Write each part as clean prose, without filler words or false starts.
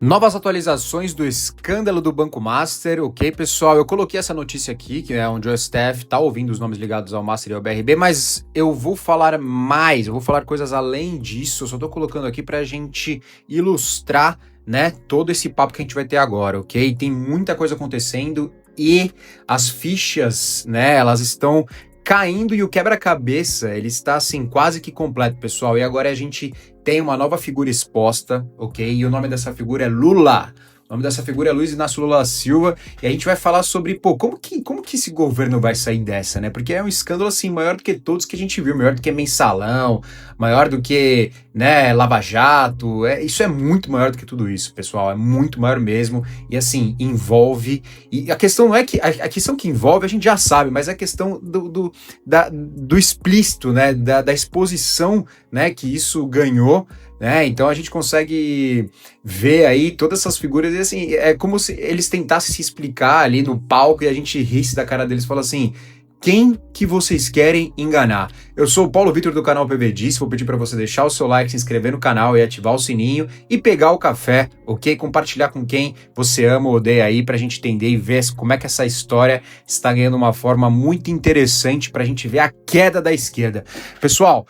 Novas atualizações do escândalo do Banco Master, ok, pessoal? Eu coloquei essa notícia aqui, que é onde o STF tá ouvindo os nomes ligados ao Master e ao BRB, mas eu vou falar mais, eu vou falar coisas além disso, eu só tô colocando aqui pra gente ilustrar, né, todo esse papo que a gente vai ter agora, ok? Tem muita coisa acontecendo e as fichas, né, elas estão caindo e o quebra-cabeça, ele está assim quase que completo, pessoal. E agora a gente tem uma nova figura exposta, ok? E o nome dessa figura é Lula. O nome dessa figura é Luiz Inácio Lula da Silva. E a gente vai falar sobre, como que esse governo vai sair dessa, né? Porque é um escândalo, assim, maior do que todos que a gente viu. Maior do que Mensalão, maior do que, né, Lava Jato. Isso é muito maior do que tudo isso, pessoal. É muito maior mesmo. E, assim, envolve... E a questão não é que... A questão que envolve a gente já sabe, mas é a questão do explícito, né? Da exposição, né, que isso ganhou, né? Então a gente consegue ver aí todas essas figuras e assim, é como se eles tentassem se explicar ali no palco e a gente risse da cara deles e fala assim: quem que vocês querem enganar? Eu sou o Paulo Vitor do canal PV Diz, vou pedir para você deixar o seu like, se inscrever no canal e ativar o sininho e pegar o café, ok? Compartilhar com quem você ama ou odeia aí pra gente entender e ver como é que essa história está ganhando uma forma muito interessante pra gente ver a queda da esquerda. Pessoal,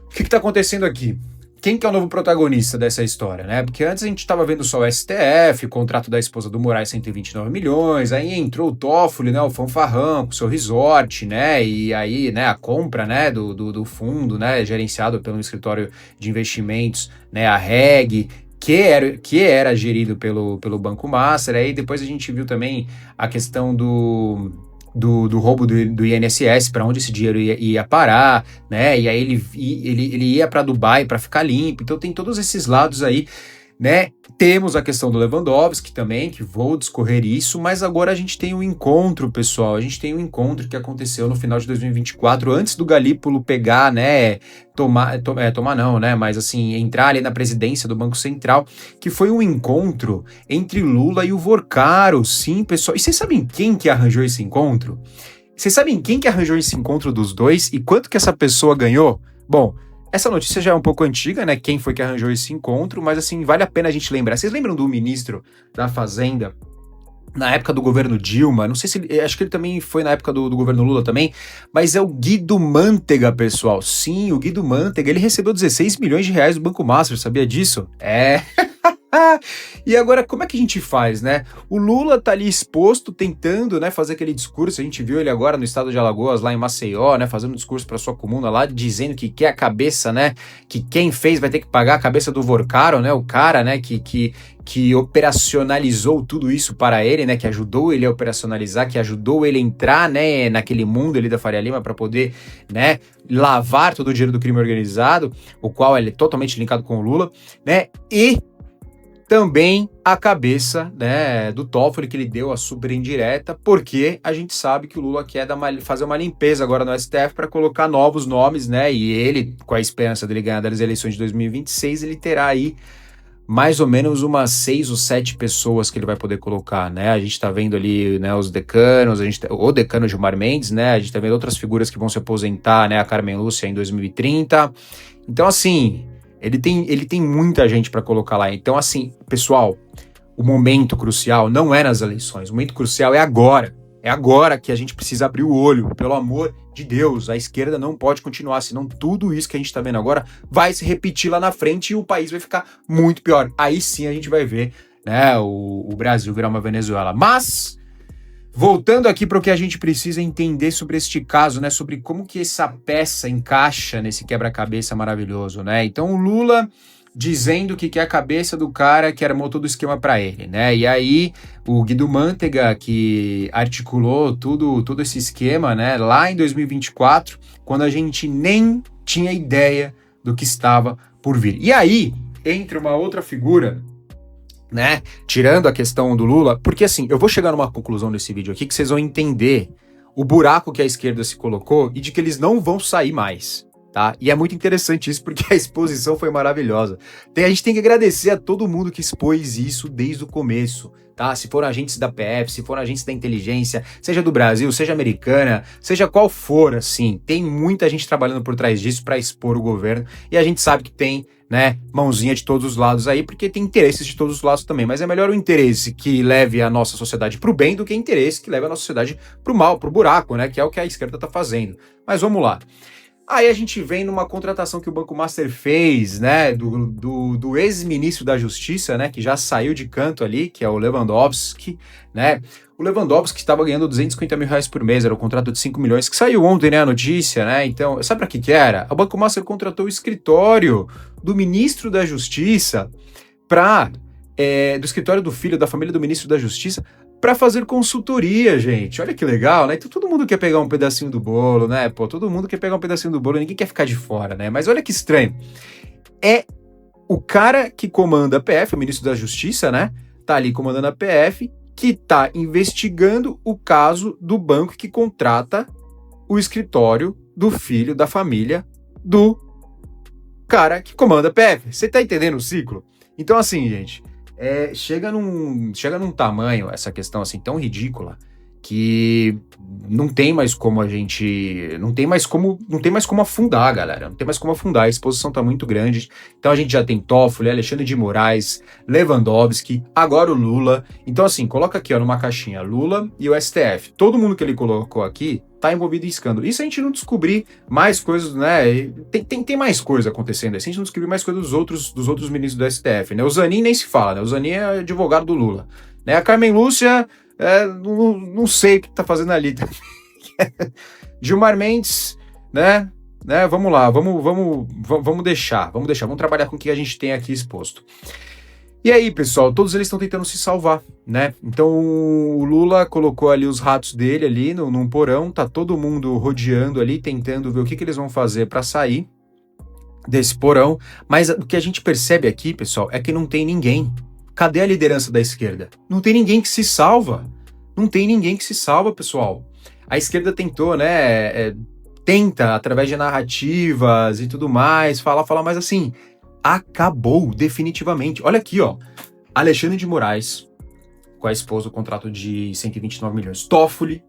o que tá acontecendo aqui? Quem que é o novo protagonista dessa história, né? Porque antes a gente estava vendo só o STF, o contrato da esposa do Moraes, 129 milhões, aí entrou o Toffoli, né, o fanfarrão, com o seu resort, né, e aí, né, a compra, né, do fundo, né, gerenciado pelo escritório de investimentos, né, a REG, que era gerido pelo Banco Master. Aí depois a gente viu também a questão do roubo do INSS, para onde esse dinheiro ia parar, né? E aí ele ia para Dubai para ficar limpo. Então tem todos esses lados aí, né? Temos a questão do Lewandowski também, que vou discorrer isso, mas agora a gente tem um encontro, pessoal. A gente tem um encontro que aconteceu no final de 2024, antes do Galípolo pegar, né? Tomar não, né? Mas assim, entrar ali na presidência do Banco Central, que foi um encontro entre Lula e o Vorcaro. Sim, pessoal. E vocês sabem quem que arranjou esse encontro? Vocês sabem quem que arranjou esse encontro dos dois e quanto que essa pessoa ganhou? Bom, essa notícia já é um pouco antiga, né? Quem foi que arranjou esse encontro, mas assim, vale a pena a gente lembrar. Vocês lembram do ministro da Fazenda na época do governo Dilma? Não sei se acho que ele também foi na época do governo Lula também, mas é o Guido Mantega, pessoal. Sim, o Guido Mantega, ele recebeu 16 milhões de reais do Banco Master, sabia disso? E agora, como é que a gente faz, né? O Lula tá ali exposto, tentando, né, fazer aquele discurso. A gente viu ele agora no estado de Alagoas, lá em Maceió, né, fazendo um discurso para sua comuna lá, dizendo que quer a cabeça, né, que quem fez vai ter que pagar a cabeça do Vorcaro, né, o cara, né, que operacionalizou tudo isso para ele, né, que ajudou ele a operacionalizar, que ajudou ele a entrar, né, naquele mundo ali da Faria Lima para poder, né, lavar todo o dinheiro do crime organizado, o qual ele é totalmente linkado com o Lula, né, e também a cabeça, né, do Toffoli, que ele deu a super indireta, porque a gente sabe que o Lula quer fazer uma limpeza agora no STF para colocar novos nomes, né, e ele, com a esperança dele ganhar das eleições de 2026, ele terá aí mais ou menos umas 6 ou 7 pessoas que ele vai poder colocar, né? A gente tá vendo ali, né, os decanos, o decano Gilmar Mendes, né? A gente tá vendo outras figuras que vão se aposentar, né? A Carmen Lúcia em 2030. Então, assim, ele tem muita gente para colocar lá. Então, assim, pessoal, o momento crucial não é nas eleições. O momento crucial é agora. É agora que a gente precisa abrir o olho. Pelo amor de Deus, a esquerda não pode continuar, senão tudo isso que a gente tá vendo agora vai se repetir lá na frente e o país vai ficar muito pior. Aí sim a gente vai ver, né, o Brasil virar uma Venezuela. Mas, voltando aqui para o que a gente precisa entender sobre este caso, né, sobre como que essa peça encaixa nesse quebra-cabeça maravilhoso, né? Então o Lula dizendo que quer a cabeça do cara que armou todo o esquema para ele, né? E aí o Guido Mantega, que articulou todo esse esquema, né, lá em 2024, quando a gente nem tinha ideia do que estava por vir. E aí entra uma outra figura, né, tirando a questão do Lula, porque assim, eu vou chegar numa conclusão nesse vídeo aqui que vocês vão entender o buraco que a esquerda se colocou e de que eles não vão sair mais. Tá? E é muito interessante isso porque a exposição foi maravilhosa. A gente tem que agradecer a todo mundo que expôs isso desde o começo, tá? Se foram agentes da PF, se foram agentes da inteligência, seja do Brasil, seja americana, seja qual for, assim, tem muita gente trabalhando por trás disso para expor o governo e a gente sabe que tem, né, mãozinha de todos os lados aí, porque tem interesses de todos os lados também, mas é melhor o interesse que leve a nossa sociedade pro bem do que o interesse que leve a nossa sociedade pro mal, pro buraco, né, que é o que a esquerda tá fazendo. Mas vamos lá. Aí a gente vem numa contratação que o Banco Master fez, né, do ex-ministro da Justiça, né, que já saiu de canto ali, que é o Lewandowski, né. O Lewandowski estava ganhando R$250 mil por mês, era um contrato de 5 milhões, que saiu ontem, né, a notícia, né. Então, sabe para que era? O Banco Master contratou o escritório do ministro da Justiça do escritório do filho da família do ministro da Justiça, para fazer consultoria, gente. Olha que legal, né? Então todo mundo quer pegar um pedacinho do bolo, né? Pô, todo mundo quer pegar um pedacinho do bolo, ninguém quer ficar de fora, né? Mas olha que estranho. É o cara que comanda a PF, o ministro da Justiça, né? Tá ali comandando a PF, que tá investigando o caso do banco que contrata o escritório do filho da família do cara que comanda a PF. Você tá entendendo o ciclo? Então, assim, gente, chega num tamanho essa questão assim tão ridícula que não tem mais como não tem mais como afundar, galera. Não tem mais como afundar. A exposição tá muito grande. Então a gente já tem Toffoli, Alexandre de Moraes, Lewandowski, agora o Lula. Então assim, coloca aqui ó, numa caixinha Lula e o STF. Todo mundo que ele colocou aqui tá envolvido em escândalo. E se a gente não descobrir mais coisas, né? Tem mais coisa acontecendo. Se a gente não descobrir mais coisas dos outros ministros do STF, né? O Zanin nem se fala, né? O Zanin é advogado do Lula. Né? A Carmen Lúcia, não sei o que tá fazendo ali. Gilmar Mendes, né? Vamos lá, vamos deixar, vamos trabalhar com o que a gente tem aqui exposto. E aí, pessoal, todos eles estão tentando se salvar, né? Então o Lula colocou ali os ratos dele ali num porão, tá todo mundo rodeando ali, tentando ver o que eles vão fazer para sair desse porão, mas o que a gente percebe aqui, pessoal, é que não tem ninguém. Cadê a liderança da esquerda? Não tem ninguém que se salva. Não tem ninguém que se salva, pessoal. A esquerda tentou, né? Tenta, através de narrativas e tudo mais, falar, mas assim, acabou definitivamente. Olha aqui, ó. Alexandre de Moraes, com a esposa, o contrato de 129 milhões. Toffoli,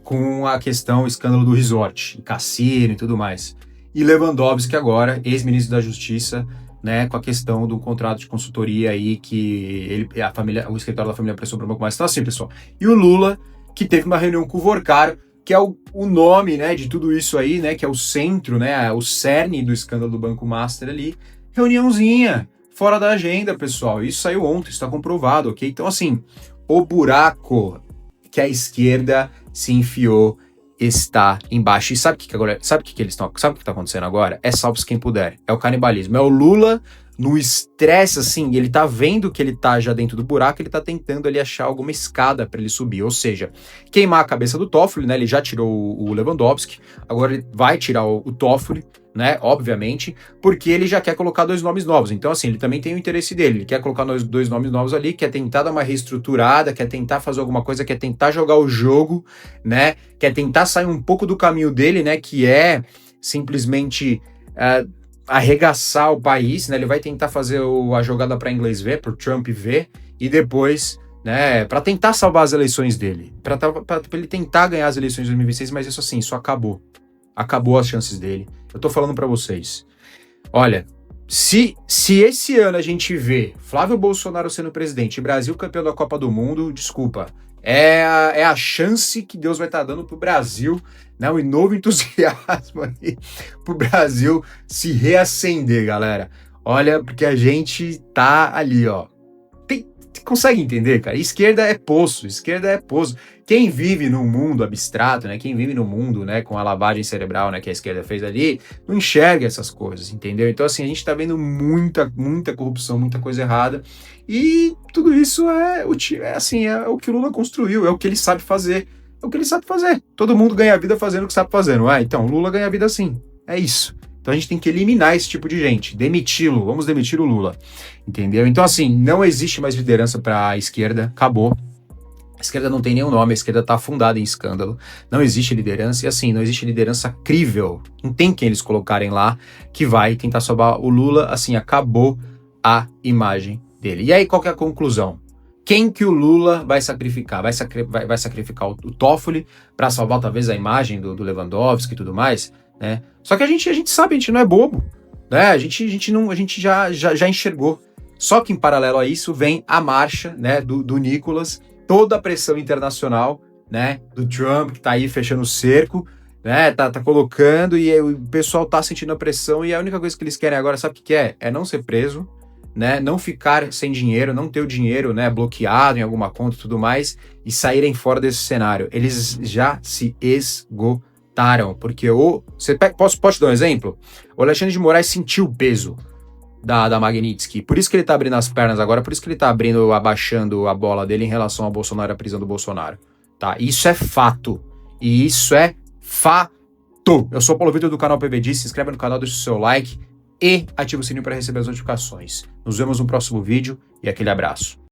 com a questão, o escândalo do resort, cassino e tudo mais. E Lewandowski agora, ex-ministro da Justiça, né, com a questão do contrato de consultoria aí que o escritório da família prestou para o Banco Master. Então assim, pessoal. E o Lula, que teve uma reunião com o Vorcaro, que é o nome, né, de tudo isso aí, né, que é o centro, né, o cerne do escândalo do Banco Master ali. Reuniãozinha, fora da agenda, pessoal. Isso saiu ontem, está comprovado, ok? Então assim, o buraco que a esquerda se enfiou está embaixo. E sabe o que agora? Sabe o que eles estão? Sabe o que está acontecendo agora? É salve-se quem puder. É o canibalismo. É o Lula no estresse, assim, ele tá vendo que ele tá já dentro do buraco, ele tá tentando ali achar alguma escada para ele subir. Ou seja, queimar a cabeça do Toffoli, né? Ele já tirou o Lewandowski, agora ele vai tirar o Toffoli, né? Obviamente, porque ele já quer colocar dois nomes novos. Então, assim, ele também tem o interesse dele. Ele quer colocar dois nomes novos ali, quer tentar dar uma reestruturada, quer tentar fazer alguma coisa, quer tentar jogar o jogo, né? Quer tentar sair um pouco do caminho dele, né? Que é simplesmente arregaçar o país, né? Ele vai tentar fazer a jogada para inglês ver, para o Trump ver, e depois, né? Para tentar salvar as eleições dele, para ele tentar ganhar as eleições de 2026, mas isso assim, isso acabou. Acabou as chances dele. Eu tô falando pra vocês. Olha, se esse ano a gente vê Flávio Bolsonaro sendo presidente e Brasil campeão da Copa do Mundo, desculpa, é a chance que Deus vai estar dando pro Brasil, né? Um novo entusiasmo aí pro Brasil se reacender, galera. Olha, porque a gente tá ali, ó. Consegue entender, cara? Esquerda é poço. Quem vive num mundo abstrato, né? Quem vive no mundo, né, com a lavagem cerebral, né, que a esquerda fez ali, não enxerga essas coisas, entendeu? Então, assim, a gente tá vendo muita corrupção, muita coisa errada, e tudo isso é o que o Lula construiu, é o que ele sabe fazer, Todo mundo ganha vida fazendo o que sabe fazer, não é? Então, o Lula ganha vida assim, é isso. Então a gente tem que eliminar esse tipo de gente, demiti-lo, vamos demitir o Lula, entendeu? Então assim, não existe mais liderança para a esquerda, acabou. A esquerda não tem nenhum nome, a esquerda está afundada em escândalo, não existe liderança, e assim, não existe liderança crível, não tem quem eles colocarem lá que vai tentar salvar o Lula, assim, acabou a imagem dele. E aí qual que é a conclusão? Quem que o Lula vai sacrificar? Vai sacrificar o Toffoli para salvar talvez a imagem do Lewandowski e tudo mais, né? Só que a gente sabe, a gente não é bobo. né? A gente já enxergou. Só que em paralelo a isso vem a marcha, né, do Nicolas, toda a pressão internacional, né, do Trump que tá aí fechando o cerco, né, tá colocando e o pessoal tá sentindo a pressão e a única coisa que eles querem agora, sabe o que é? É não ser preso, né, não ficar sem dinheiro, não ter o dinheiro, né, bloqueado em alguma conta e tudo mais e saírem fora desse cenário. Eles já se esgotaram, porque posso te dar um exemplo? O Alexandre de Moraes sentiu o peso da Magnitsky. Por isso que ele tá abrindo as pernas agora, por isso que ele tá abaixando a bola dele em relação ao Bolsonaro, a prisão do Bolsonaro. Tá? Isso é fato. E isso é fato. Eu sou o Paulo Vitor do canal PVD, se inscreve no canal, deixa o seu like e ativa o sininho para receber as notificações. Nos vemos no próximo vídeo e aquele abraço.